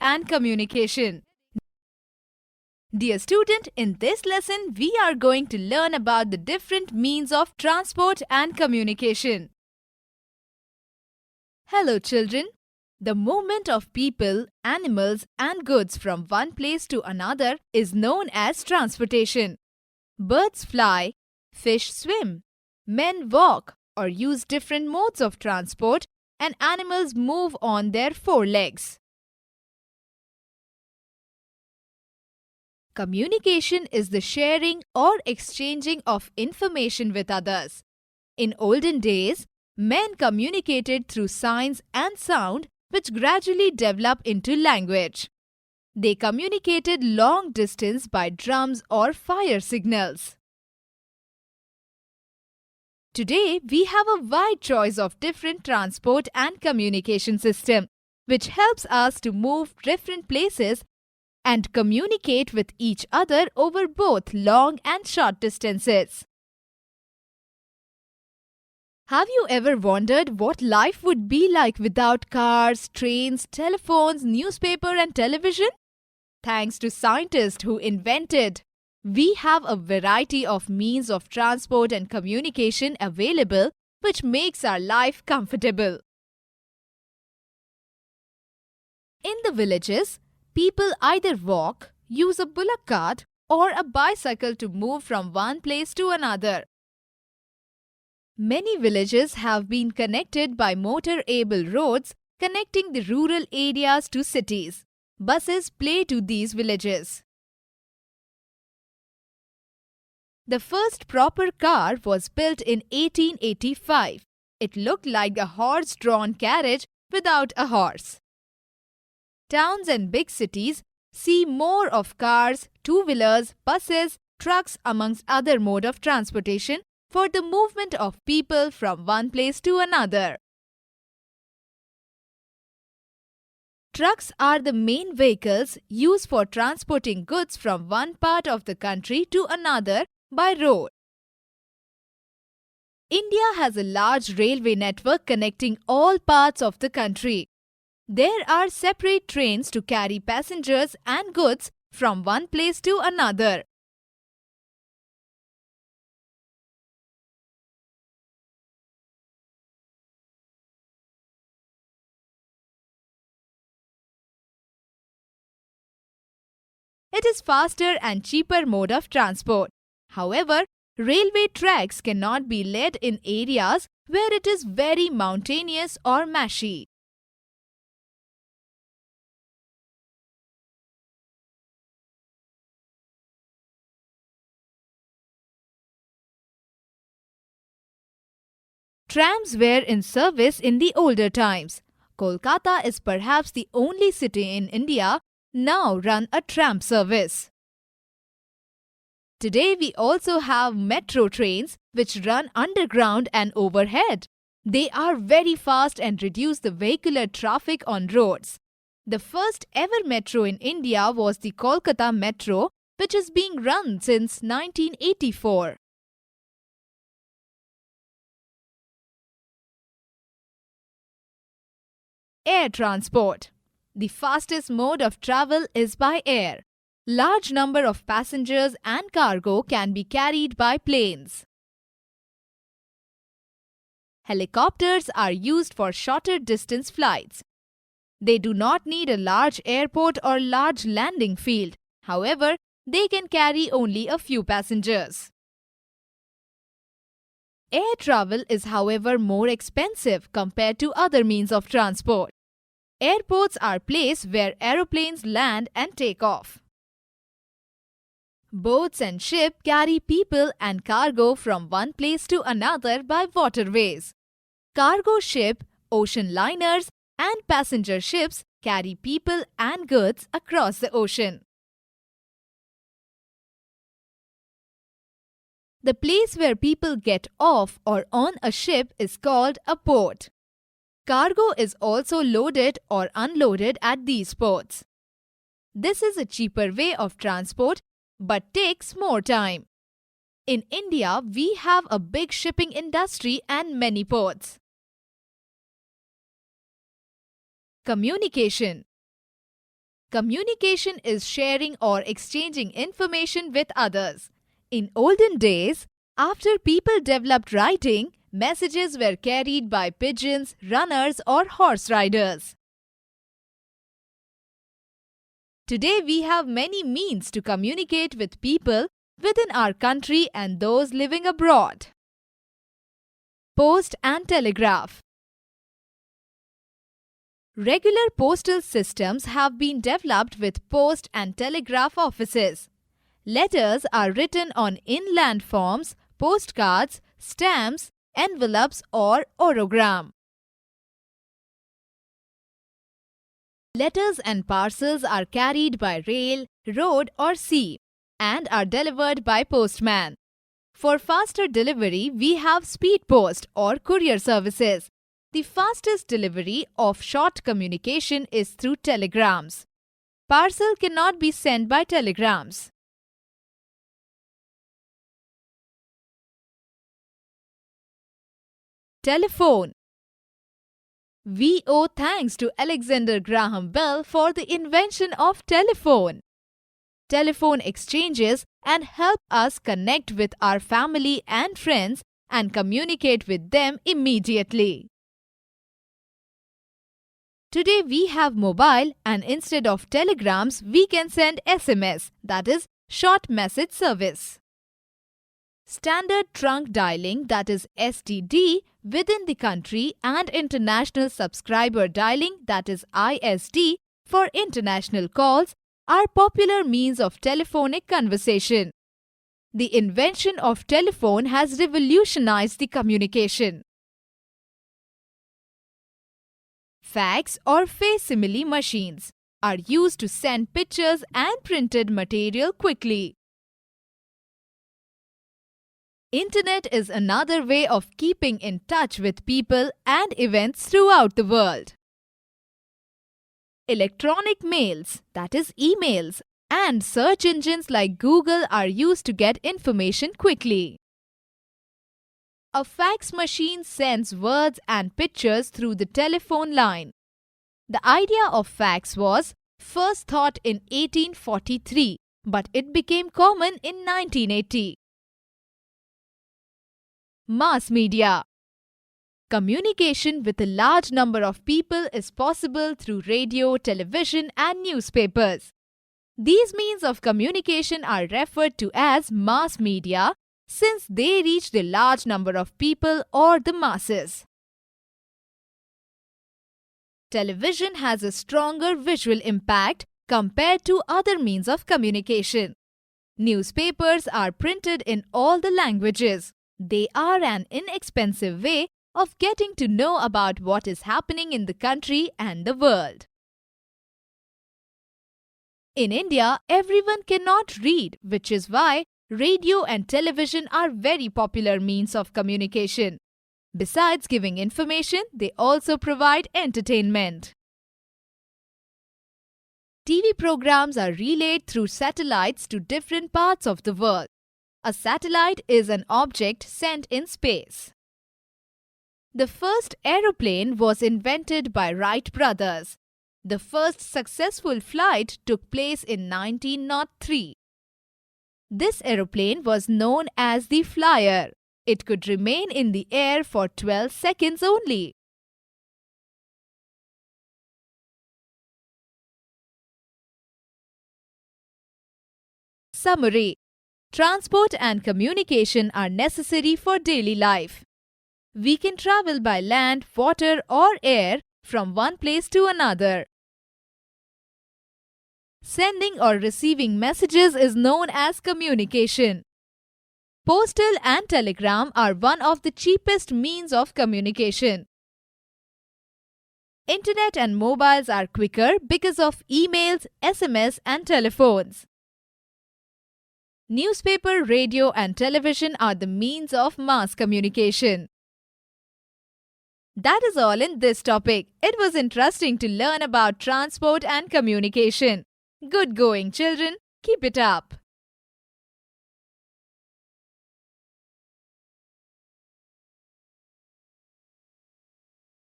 and communication. Dear student, in this lesson, we are going to learn about the different means of transport and communication. Hello children. The movement of people, animals and goods from one place to another is known as transportation. Birds fly, fish swim, men walk or use different modes of transport, and animals move on their four legs. Communication is the sharing or exchanging of information with others. In olden days, men communicated through signs and sound, which gradually developed into language. They communicated long distance by drums or fire signals. Today, we have a wide choice of different transport and communication system, which helps us to move different places and communicate with each other over both long and short distances. Have you ever wondered what life would be like without cars, trains, telephones, newspaper and television? Thanks to scientists who invented, we have a variety of means of transport and communication available, which makes our life comfortable. In the villages, people either walk, use a bullock cart or a bicycle to move from one place to another. Many villages have been connected by motor-able roads connecting the rural areas to cities. Buses play to these villages. The first proper car was built in 1885. It looked like a horse-drawn carriage without a horse. Towns and big cities see more of cars, two-wheelers, buses, trucks amongst other mode of transportation for the movement of people from one place to another. Trucks are the main vehicles used for transporting goods from one part of the country to another by road. India has a large railway network connecting all parts of the country. There are separate trains to carry passengers and goods from one place to another. It is faster and cheaper mode of transport. However, railway tracks cannot be laid in areas where it is very mountainous or marshy. Trams were in service in the older times. Kolkata is perhaps the only city in India now run a tram service. Today we also have metro trains which run underground and overhead. They are very fast and reduce the vehicular traffic on roads. The first ever metro in India was the Kolkata Metro, which is being run since 1984. Air transport. The fastest mode of travel is by air. Large number of passengers and cargo can be carried by planes. Helicopters are used for shorter distance flights. They do not need a large airport or large landing field. However, they can carry only a few passengers. Air travel is, however, more expensive compared to other means of transport. Airports are places where aeroplanes land and take off. Boats and ships carry people and cargo from one place to another by waterways. Cargo ship, ocean liners, and passenger ships carry people and goods across the ocean. The place where people get off or on a ship is called a port. Cargo is also loaded or unloaded at these ports. This is a cheaper way of transport but takes more time. In India, we have a big shipping industry and many ports. Communication. Communication is sharing or exchanging information with others. In olden days, after people developed writing, messages were carried by pigeons, runners, or horse riders. Today, we have many means to communicate with people within our country and those living abroad. Post and telegraph. Regular postal systems have been developed with post and telegraph offices. Letters are written on inland forms, postcards, stamps, envelopes, or orogram. Letters and parcels are carried by rail, road, or sea and are delivered by postman. For faster delivery, we have speed post or courier services. The fastest delivery of short communication is through telegrams. Parcel cannot be sent by telegrams. Telephone. We owe thanks to Alexander Graham Bell for the invention of telephone. Telephone exchanges and help us connect with our family and friends and communicate with them immediately. Today we have mobile and instead of telegrams we can send SMS, that is short message service. Standard trunk dialing, that is STD, within the country and international subscriber dialing, that is ISD, for international calls are popular means of telephonic conversation. The invention of telephone has revolutionized the communication. Fax or facsimile machines are used to send pictures and printed material quickly. Internet is another way of keeping in touch with people and events throughout the world. Electronic mails, that is emails, and search engines like Google are used to get information quickly. A fax machine sends words and pictures through the telephone line. The idea of fax was first thought in 1843, but it became common in 1980. Mass media. Communication with a large number of people is possible through radio, television, and newspapers. These means of communication are referred to as mass media since they reach the large number of people or the masses. Television has a stronger visual impact compared to other means of communication. Newspapers are printed in all the languages. They are an inexpensive way of getting to know about what is happening in the country and the world. In India, everyone cannot read, which is why radio and television are very popular means of communication. Besides giving information, they also provide entertainment. TV programs are relayed through satellites to different parts of the world. A satellite is an object sent in space. The first aeroplane was invented by Wright brothers. The first successful flight took place in 1903. This aeroplane was known as the Flyer. It could remain in the air for 12 seconds only. Summary. Transport and communication are necessary for daily life. We can travel by land, water, or air from one place to another. Sending or receiving messages is known as communication. Postal and telegram are one of the cheapest means of communication. Internet and mobiles are quicker because of emails, SMS, and telephones. Newspaper, radio, and television are the means of mass communication. That is all in this topic. It was interesting to learn about transport and communication. Good going, children. Keep it up.